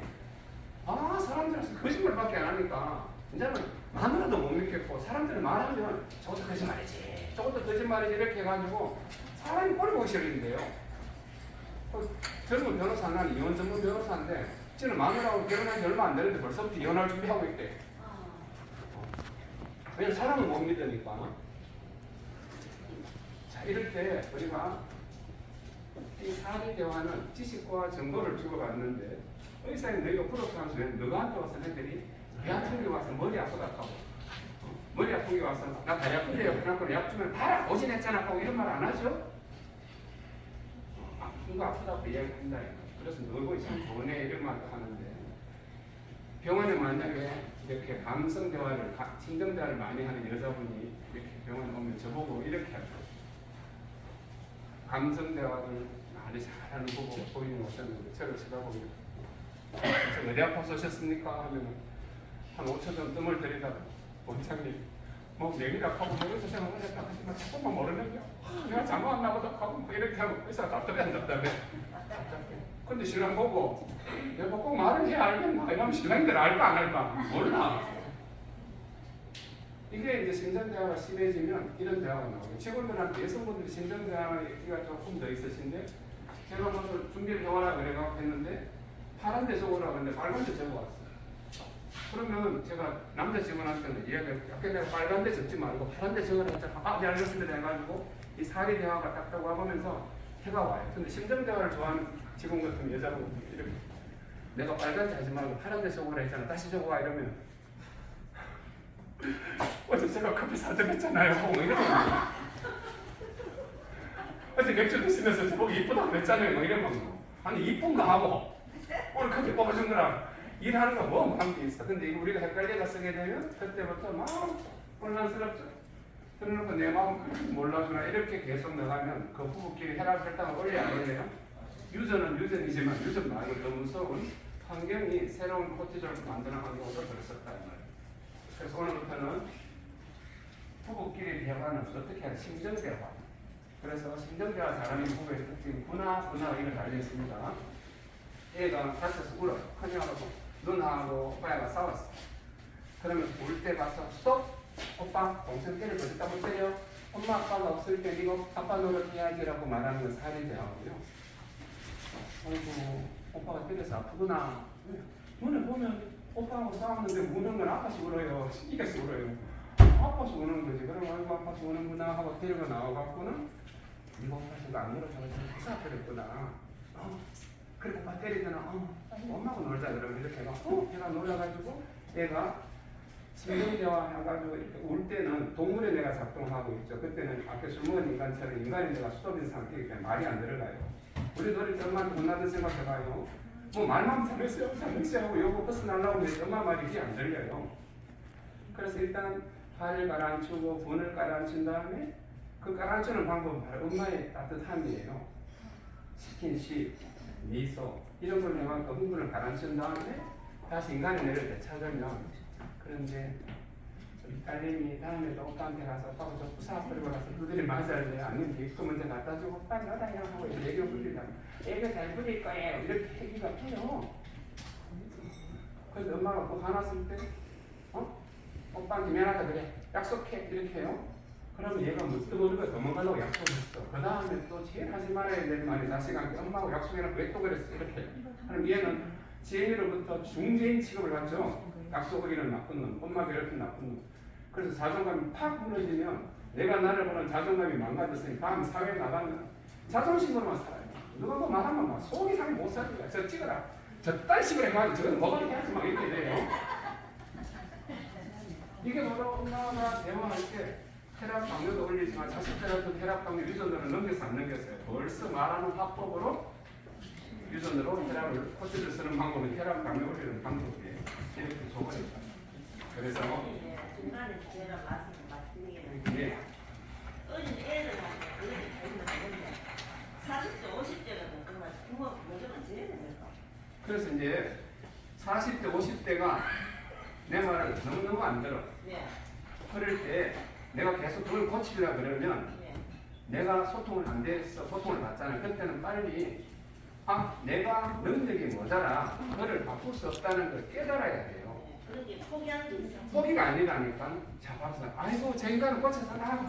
사람들은 거짓말밖에 안 하니까 이제는 마누라도 못 믿겠고 사람들이 말하면 저것도 거짓말이지 저것도 거짓말이지 이렇게 해가지고 사람이 꼬리 보기 싫은데요. 젊은 변호사 난 이혼 전문 변호사인데 지금 마누라하고 결혼한 지 얼마 안 되는데 벌써부터 이혼할 준비하고 있대. 왜냐면 사람을 못 믿으니까. 자 이럴 때 우리가 이 사리 대화는 지식과 정보를 주고받는데 의사님 너희가 프로그램에서 너한테 와서 애들이 배 아픈 게 와서 머리 아프다 하고 머리 아픈 게 와서 나 다리 아픈데요 그래갖고 약 주면 봐라 오진했잖아 하고 이런 말 안 하죠? 아픈 거 아프다고 이야기한다. 그래서 너희 참 좋네 이런 말도 하는데 병원에 만약에 이렇게 감성 대화를, 친정 대화를 많이 하는 여자분이 이렇게 병원에 오면 저보고 이렇게 하죠. 감성 대화를 많이 잘하는 부부가 보이는 것 같았는데 저를 쳐다보고 저 어디 아파서 오셨습니까? 하면 한 5초 전 뜸을 들이다가 원장님 뭐 내일 아파고 모르겠어 생각하셨다 하지만 조금만 모르면요 내가 잠안 나보다 하고 뭐 이렇게 하고 의사가 답답해. 근데 신랑 보고 내가 꼭 말을 해야 알겠나? 이러면 신랑들 알까 안 알까? 몰라. 이게 이제 심장대화가 심해지면 이런 대화가 나오고 직원들한테 여성분들이 심장대화가 조금 더 있으신데 제가 먼저 준비를 해와라 그래가지고 했는데 파란데 적으라고 했는데 빨간데 적어왔어요. 그러면 제가 남자 직원한테는 이야기를 약간 내가 빨간데 적지 말고 파란데 적으라 했잖아. 아, 네 알겠습니다 해가지고 이 사리 대화가 딱딱 와보면서 해가 와요. 근데 심장대화를 좋아하는 직원 같은 여자분 이렇게 내가 빨간데 하지 말고 파란데 적으라 했잖아. 다시 적어와 이러면 어제 제가 커피 사드렸잖아요. 뭐 이런 거. 어제 맥주 드시면서 저보고 이쁘다고 그랬잖아요. 뭐 이런 거. 아니 이쁜가 하고 오늘 커피 뽑아준 거랑 일하는 거 뭐 하는 게 있어. 근데 우리가 헷갈려서 쓰게 되면 그때부터 막 혼란스럽죠. 그러놓고 내 마음 그렇게 몰라주나 이렇게 계속 나가면 그 부부끼리 혈압혈당을 올려 안 올려요? 유전은 유전이지만 유전 말고 더 무서운 환경이 새로운 코티졸을 만드는 환경으로 들었었다 이 말이에요. 그래서 오늘부터는 부부끼리 대화는 어떻게 하는 심정대화. 그래서 심정대화 잘하는 부부의 특징 분화 이걸 알려있습니다. 애가 다쳐서 울어요. 큰형하고 누나하고 오빠가 싸웠어. 그러면 울 때 가서 스톱! 오빠 동생 때릴 거 있다고 때려. 엄마 아빠가 없을 때 이거 아빠 노릇해야지라고 말하는 건 사례대화고요. 아이고 오빠가 때려서 아프구나. 눈에 보면 오빠하고 싸웠는데 우는 건 아파서 울어요. 이겨서 울어요. 아파서 우는 거지. 그럼 아이고 아파서 우는구나 하고 데리고 나와갖고는 이거 오빠 지금 안 울어서 부사 때렸구나. 그리고 오빠 때리잖아. 엄마하고 놀자 그러면 이렇게 해가 걔가 놀라가지고 얘가 심정대화 해가지고 이렇게 울 때는 동물의 뇌가 작동하고 있죠. 그때는 앞에 술 먹은 인간처럼 인간의 뇌가 수도된 상태이기 때문에 말이 안 들어가요. 우리도 어릴 때 엄마한테 혼나던 생각해봐요. 뭐 말만 잘했어요. 잘했어요 하고 요거 버스 날라오면 엄마 말이 귀에 안 들려요. 그래서 일단 발을 가라앉히고 분을 가라앉힌 다음에 그 가라앉히는 방법은 바로 엄마의 따뜻함이에요. 스킨십, 미소 이런 걸 해가지고 흥분을 가라앉힌 다음에 다시 인간의 뇌를 되찾으면 그런데 우리 딸내미 다음에 오빠한테 가서 오빠가 저 부사 버리고 가서 두드리 맞아야 돼요. 아니면 그 문제 갖다 주고 오빠 너다요 하고 애교 부리다. 애교 잘 부릴 거예요. 이렇게 얘기가 해요. 그래서 엄마가 뭐 화났을 때 오빠한테 미안하다 그래. 약속해. 이렇게 해요. 그러면 얘가 무스터버리고 도망가려고 약속했어. 그 다음에 또 제일 하지 말아야 될 말이 자식한테 엄마하고 약속해놓고 왜 또 그랬어? 이렇게. 그럼 얘는 지혜로부터 중재인 취급을 받죠. 약속을 이런 나쁜 놈, 엄마 괴롭힌 나쁜 놈. 그래서 자존감이 팍 무너지면 내가 나를 보는 자존감이 망가졌으니 다음 사회에 나가면 자존심으로만 살아요. 누가 뭐 말하면 막 속이 상해 못 살니까 저 찍어라. 저딴 식으로 해가지고 저건 먹으니까 해야지 막 이렇게 돼요. 이게 바로 엄마가 대화할 때 혈압 당뇨도 올리지만 자식들한테 혈압 당뇨 유전으로 넘겨서 안 넘겼어요. 벌써 말하는 화법으로 유전으로 혈압을 코치를 쓰는 방법은 혈압 당뇨 올리는 방법이에요. 이렇게 줘버립니다. 그래서 중간에 제가 말씀드린 게 예. 어린 애들한테 그렇게 잘못 하는데 40대 50대가 정말 부모 무조건 제해야 될까? 그래서 이제 40대 50대가 내 말을 너무너무 안 들어. 네. 그럴 때 내가 계속 그걸 고치려고 그러면 네. 내가 소통을 안 돼서 고통을 받잖아요. 그때는 빨리 내가 능력이 모자라 그거를 바꿀 수 없다는 걸 깨달아야 돼요. 그렇게 포기하는 게 있어요. 포기가 아니라니까. 자, 봐서 아이고 저 인간은 고쳐서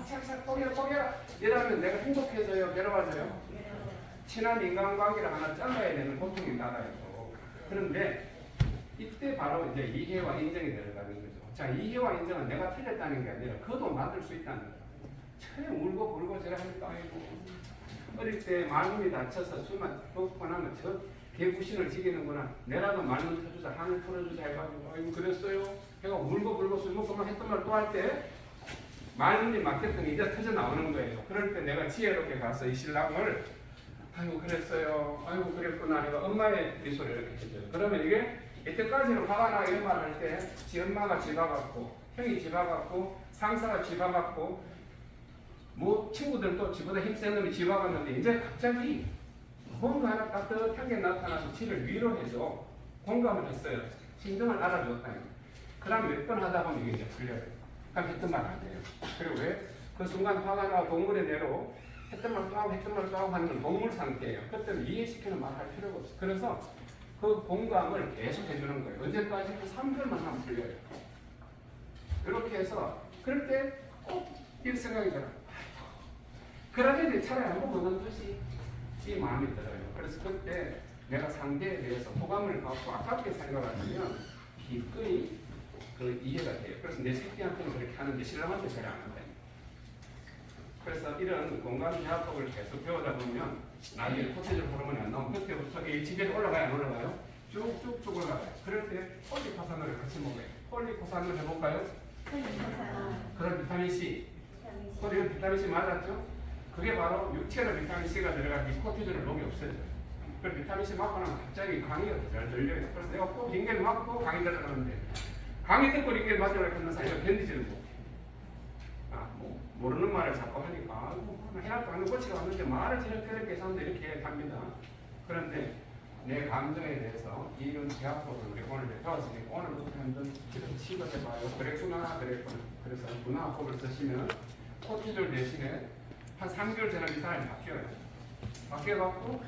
싹싹 포기해라. 이러면 내가 행복해져요, 괴로워져요. 친한 인간관계를 하나 잘라야 되는 고통이 나가요. 그런데 이때 바로 이제 이해와 인정이 들어가는 거죠. 자, 이해와 인정은 내가 틀렸다는 게 아니라 그도 만들 수 있다는 거예요. 처음 울고 불고 제가 하니까 아이고 어릴 때 마음이 다쳐서 술만 먹고 나면 저 개구신을 지기는구나. 내라도 말문 터주자, 한을 풀어주자 해가지고 아이고 그랬어요. 걔가 울고 불고 술 먹고만 했던 말 또 할 때 말문이 막혔더니 이제 터져 나오는 거예요. 그럴 때 내가 지혜롭게 가서 이 신랑을 아이고 그랬어요. 아이고 그랬구나. 내가 엄마의 미소를 이렇게 해줘요. 그러면 이게 이때까지는 화가 나 이런 말 할 때 지 엄마가 집어갖고 형이 집어갖고 상사가 집어갖고 뭐 친구들도 지보다 힘센 놈이 집어갔는데 이제 갑자기 뭔가 하나 따뜻한 게 나타나서 지를 위로해줘. 공감을 했어요. 심정을 알아줬다. 그 다음에 몇 번 하다 보면 이게 이제 풀려요. 그럼 했던 말 안 돼요. 그리고 왜? 그 순간 화가 나 동물의 뇌로 했던 말 또 하고 했던 말 또 하고 하는 건 동물 상태예요. 그때는 이해시키는 말 할 필요가 없어요. 그래서 그 공감을 계속 해주는 거예요. 언제까지? 3개월만 하면 풀려요. 이렇게 해서 그럴 때 꼭 이런 생각이 들어요. 그러면 차라리 한번 보는 듯이 이 마음이 들어요. 그래서 그때 내가 상대에 대해서 호감을 갖고 아깝게 생각하면 기꺼이 그 이해가 돼요. 그래서 내 새끼한테는 그렇게 하는데 신랑한테 잘 안 한다. 그래서 이런 공감 대화법을 계속 배우다 보면 나중에 코티졸 호르몬이 안 나오면 그때부터 HDL이 올라가요, 안 올라가요? 쭉쭉쭉 올라가요. 그럴 때 폴리코사놀을 같이 먹어요. 폴리코사놀 해볼까요? 그런 비타민 C. 코리는 비타민 C 맞았죠? 그게 바로 육체로 비타민 C가 들어간 이 코티졸의 녹이 없어져요. 그럼 비타민 C 맞고 나면 갑자기 강의가 잘 들려요. 그래서 내가 꼭 링겔 맞고 강의 들어가는데 강의 듣고 링겔 맞으려고 했는 사이가 견디지를 못해. 뭐 모르는 말을 자꾸 하니까 해학도 하는 코치가 왔는데 말을 저렇게 계산도 이렇게 합니다. 그런데 내 감정에 대해서 이런 대화법을 우리 오늘 배웠으니까 오늘부터 한번 지금 시도해봐요. 그랬구나. 그래서 문화법을 쓰시면 코티졸 대신에 한 3개월 되는 이 사람이 바뀌어요. 바뀌어갖고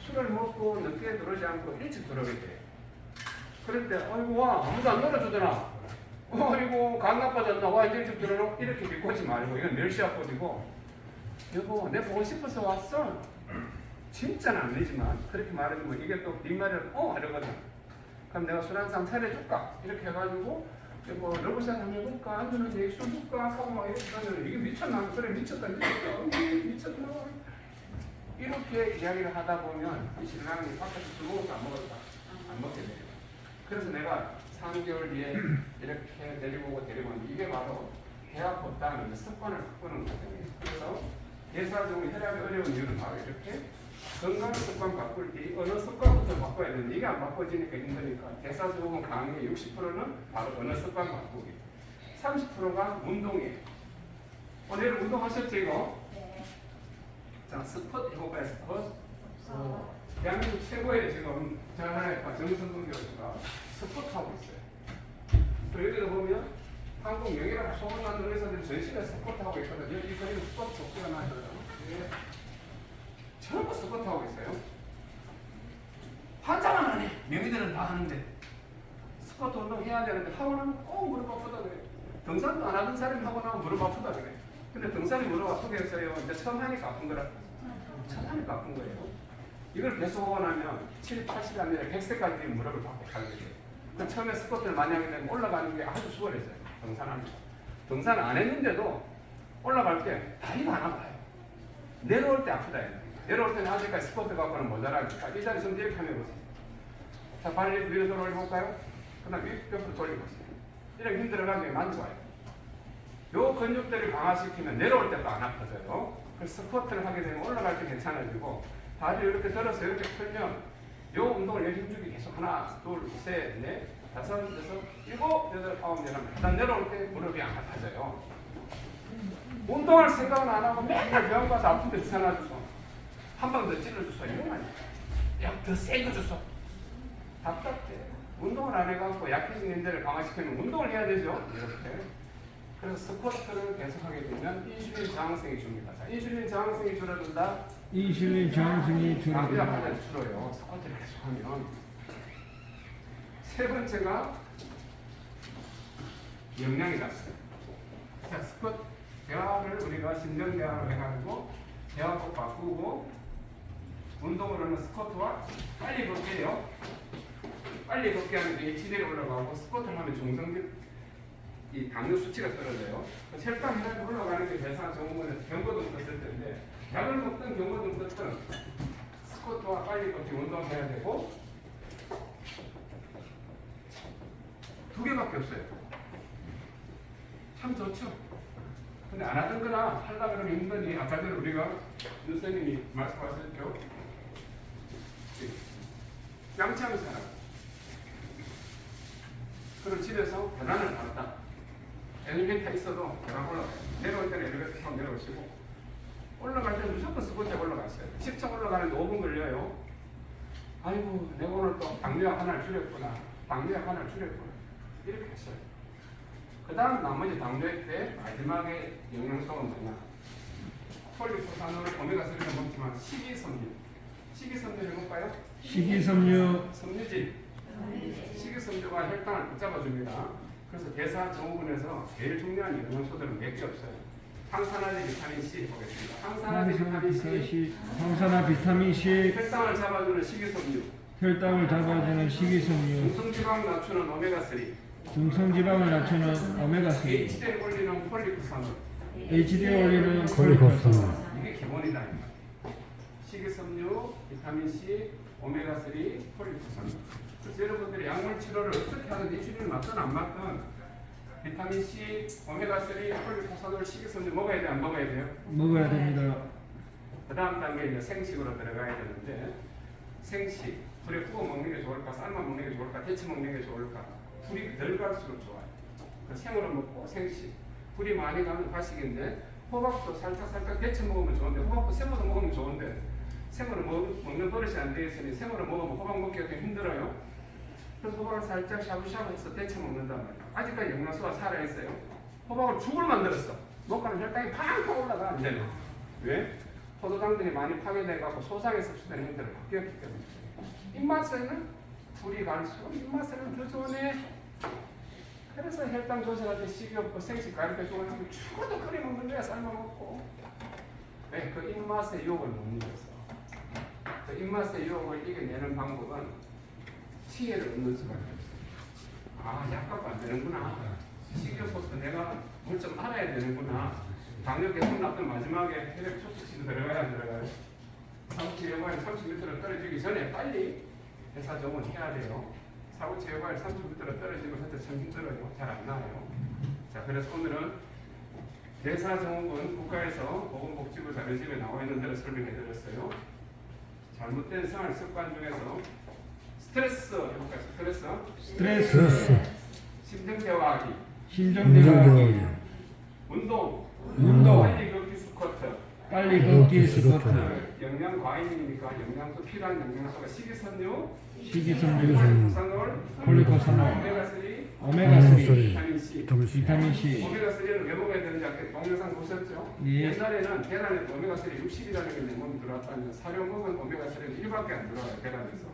술을 먹고 늦게 들어오지 않고 일찍 들어오게 돼요. 그럴 때 아이고 와 아무도 안 놀아주더라. 아이고 간 나빠졌나 와 이제 일찍 들어오라 이렇게 비꼬지 말고 이건 멸시합법이고 여보 내 보고 싶어서 왔어. 진짜는 아니지만 그렇게 말하면 이게 또 네 말을 하려거든. 그럼 내가 술 한 잔 차려줄까? 이렇게 해가지고 여보 러브샷 한번 해볼까? 안 되는데 술 줄까? 하고 막 이렇게 하면 이게 미쳤나? 그래 미쳤다 미쳤다 이렇게 이야기를 하다 보면 이 신랑이 밖에서 술 먹을까 안 먹을까? 안 먹게 돼요. 그래서 내가 3개월 뒤에 이렇게 데리고 오고 데리고 오는데 이게 바로 대화법다는 습관을 바꾸는 과정이에요. 그래서 대사적으로 혈압이 어려운 이유는 바로 이렇게 건강 습관 바꿀 때 어느 습관부터 바꿔야 되는데 이게 안 바꿔지니까 힘드니까 대사적으로 강의 60%는 바로 어느 습관 바꾸기 30%가 운동이에요. 오늘 운동하셨죠 이거? 네. 자 스쿼트 해볼까요 스쿼트? 대한민국 최고의 지금 전화학과 정성근 교수가 스쿼트 하고 있어요. 또 여기도 보면 한국 명예라고 소문나는 의사들이 전시가 스쿼트 하고 있거든요. 이 그림 스쿼트 복수가 나잖아요. 전부 스쿼트 하고 있어요. 환자만 안 해. 명의들은 다 하는데 스쿼트 운동 해야 되는데 하고 나면 꼭 무릎 아프다 그래. 등산도 안 하던 사람이 하고 나면 무릎 아프다 그래. 근데 등산이 무릎 아프게 했어요. 이제 처음 하니까 아픈 거라. 처음 하니까 아픈 거예요. 이걸 계속 하고 나면 70, 80이 아니라 100세까지 무릎을 받고 살게 돼요. 그 처음에 스쿼트를 많이 하게 되면 올라가는 게 아주 수월해져요. 등산하면. 등산 안 했는데도 올라갈 때 다리가 안 아파요. 내려올 때 아프다. 내려올 때는 아직까지 스쿼트 갖고는 모자라니까 이 자리 좀 이렇게 하면 보세요. 자, 발을 위로 돌려볼까요? 그 다음 옆으로 돌려보세요. 이렇게 힘들어가면 만져봐요. 요 근육들을 강화시키면 내려올 때도 안 아파져요. 그래서 스쿼트를 하게 되면 올라갈 때 괜찮아지고 다리를 이렇게 들어서 이렇게 펴면 요 운동을 내 힘주기 계속 하나, 둘, 셋, 넷, 다섯, 여섯, 일곱, 여덟, 아홉, 열 하면 일단 내려올 때 무릎이 안 아파져요. 운동할 생각은 안 하고 맨날 병원 가서 아픈데 주사 놔줘서 한 방 더 찔러줘서 이런 거 아니야. 약 더 센 거 줘서 답답해. 운동을 안 해갖고 약해진 인대를 강화시키는 운동을 해야 되죠. 이렇게. 그래서 스쿼트를 계속하게 되면 인슐린 저항성이 줍니다. 자, 인슐린 저항성이 줄어든다. 인슐린 저항성이 줄어든다. 당뇨하면 줄어요. 스쿼트를 계속하면. 세 번째가 영양이 났어요. 자, 스쿼트 대화를 우리가 심정 대화로 해가지고 대화법 바꾸고 운동을 하는 스쿼트와 빨리 걷기예요. 빨리 걷기 하면 HDL이 올라가고 스쿼트를 하면 중성적 이 당뇨 수치가 떨어져요. 혈당 혈압이 올라가는 게 대사 좋은 거는 경고등 썼을 텐데 약을 먹든 경고등 썼든 스쿼트와 빨리 걷기 운동해야 되고 두 개밖에 없어요. 참 좋죠. 근데 안 하던 거나 하려고 그러면 힘드니 아까 전에 우리가 윤 선생님이 말씀하셨죠. 양치하면서 하라고. 그리고 집에서 계단을 탔다. 엘리베이터 있어도 계단 올라가요. 내려올 때는 엘리베이터 타고 내려오시고 올라갈 때는 무조건 스포츠에 올라갔어요. 10층 올라가는데 5분 걸려요. 아이고 내가 오늘 또 당뇨약 하나를 줄였구나. 당뇨약 하나를 줄였구나. 이렇게 했어요. 그 다음 나머지 당뇨약 때 마지막에 영양소가 뭐냐. 폴리포산올 오메가3를 먹지만 식이섬유. 식이섬유 해볼까요? 식이섬유, 섬유질. 식이섬유가 혈당을 붙잡아줍니다. 그래서 대사증후군에서 제일 중요한 영양소들은 몇 개 없어요. 항산화제 비타민 C 보겠습니다. 항산화제 비타민 C, 항산화 비타민 C, 혈당을 잡아주는 식이섬유, 혈당을 잡아주는 식이섬유, 중성지방 낮추는 오메가3, 중성지방을 낮추는 오메가3, HDL 올리는 폴리포산올. HDL 올리는 콜리코스탄. 이게 기본이다. 식이섬유, 비타민 C, 오메가3, 폴리포산올. 그래서 여러분들이 약물 치료를 어떻게 하든 일주일을 맞든 안 맞든 비타민 C, 오메가3, 폴리포산올, 식이섬유 먹어야 돼, 안 먹어야 돼요? 먹어야 됩니다. 그 다음 단계 이제 생식으로 들어가야 되는데 생식, 불에 구워 먹는 게 좋을까, 삶아 먹는 게 좋을까, 데쳐 먹는 게 좋을까? 불이 덜 갈수록 좋아요. 그래서 생으로 먹고 생식. 불이 많이 가면 과식인데 호박도 살짝 데쳐 먹으면 좋은데 호박도 생으로 먹으면 좋은데 생으로 먹는 버릇이 안 돼 있으니 생으로 먹으면 호박 먹기가 좀 힘들어요. 그래서 호박을 살짝 샤브샤브해서 데쳐 먹는단 말이에요. 아직까지 영양소가 살아있어요. 호박을 죽을 만들었어. 먹으면 혈당이 팡팡 올라가. 이제는 왜? 포도당들이 많이 파괴돼갖고 소상에 섭취되는 형태를 바뀌었기 때문에 입맛에는 불이 갈수록 입맛에는 더 좋네. 그래서 혈당 조절할 때 식이요법 생식 가르쳐 주고 나면 죽어도 끓여 먹는 거야. 삶아 먹고. 네, 그 입맛의 유혹을 못 이겼어. 그 입맛의 유혹을 이겨내는 방법은 지혜를 얻는 수밖에 없어. 아, 약 갖고 안 되는구나. 식이요법도 내가 뭘 좀 알아야 되는구나. 당뇨 계속 놨던 마지막에 혈액 초축시도 들어가야 안 들어가요? 사고치 여과일 30m를 떨어지기 전에 빨리 대사정은 해야 돼요. 사고치 여과일 30m를 떨어지면 그때 참 힘들어요. 잘 안 나와요. 자, 그래서 오늘은 대사증후군 국가에서 보건복지부 자료집에 나와 있는 대로 설명해 드렸어요. 잘못된 생활 습관 중에서 스트레스 해볼까요? 스트레스, 심장대화하기, 심장대화하기, 운동, 빨리 걷기 스쿼트, 빨리 걷기 스쿼트, 영양 과잉이니까 영양소 필요한 영양소가 식이섬유, 식이섬유, 폴리포산올, 폴리포산올, 오메가3, 오메가3, 비타민 C. 비타민 C. 오메가3를 왜 먹어야 되는지 아까 동영상 보셨죠? 예. 옛날에는 계란에 오메가3 60이라는 게 내 몸에 들어왔다면 사료 먹은 오메가3는 1밖에 안 들어와요. 계란에서.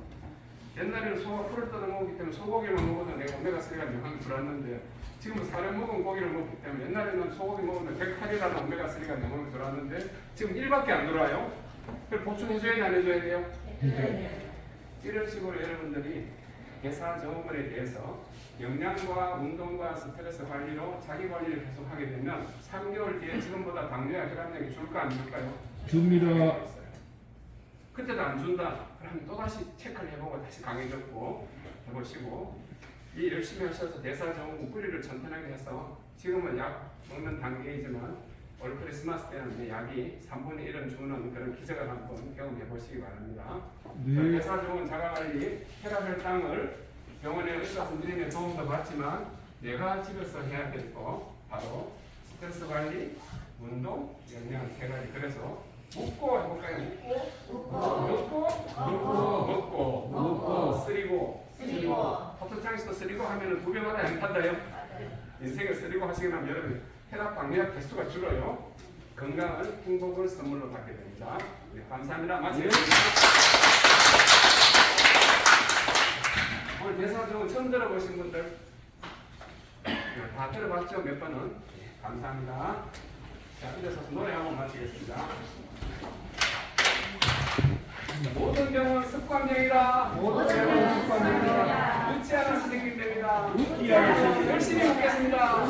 옛날에는 소가 풀을 뜯어 먹기 때문에 소고기만 먹어도 내가 오메가3가 몇 들어왔는데 지금은 사료 먹은 고기를 먹기 때문에 옛날에는 소고기 먹으면 100칼이라는 오메가3가 내 몸에 들어왔는데 지금 1밖에 안 들어와요. 그걸 보충해줘야 돼, 안 해줘야 돼요? 이런 식으로 여러분들이 대사증후군에 대해서 영양과 운동과 스트레스 관리로 자기 관리를 계속 하게 되면 3개월 뒤에 지금보다 당뇨약 혈압약이 줄까 안 줄까요? 줍니다. 그때도 안 준다. 그러면 또다시 체크를 해보고 다시 강해졌고 해보시고 이 열심히 하셔서 대사증후군 뿌리를 튼튼하게 해서 지금은 약 먹는 단계이지만 올 크리스마스 때는 약이 3분의 1은 주는 그런 기적을 한번 경험해 보시기 바랍니다. 네. 대사증후군 자가관리 혈압혈당을 병원에 의사 선생님의 도움도 받지만 내가 집에서 해야 될 거 바로 스트레스 관리, 운동, 영양 세 가지. 그래서 먹고 해볼까요? 먹고 쓰리고 포토창에서도 쓰리고 하면은 2배마다 안 판다요. 인생을 쓰리고 하시게 되면 여러분 혈압, 당뇨약 개수가 줄어요. 건강을 행복을 선물로 받게 됩니다. 네, 감사합니다. 마치겠습니다. 오늘 대사증후군 처음 들어보신 분들 다 들어봤죠? 몇 번은? 네, 감사합니다. 자, 앉아서 노래 한번 마치겠습니다. 모든 병은 습관병이다. 모든 병은 습관병이다. 웃지 않은 선생님 됩니다. 열심히 먹겠습니다.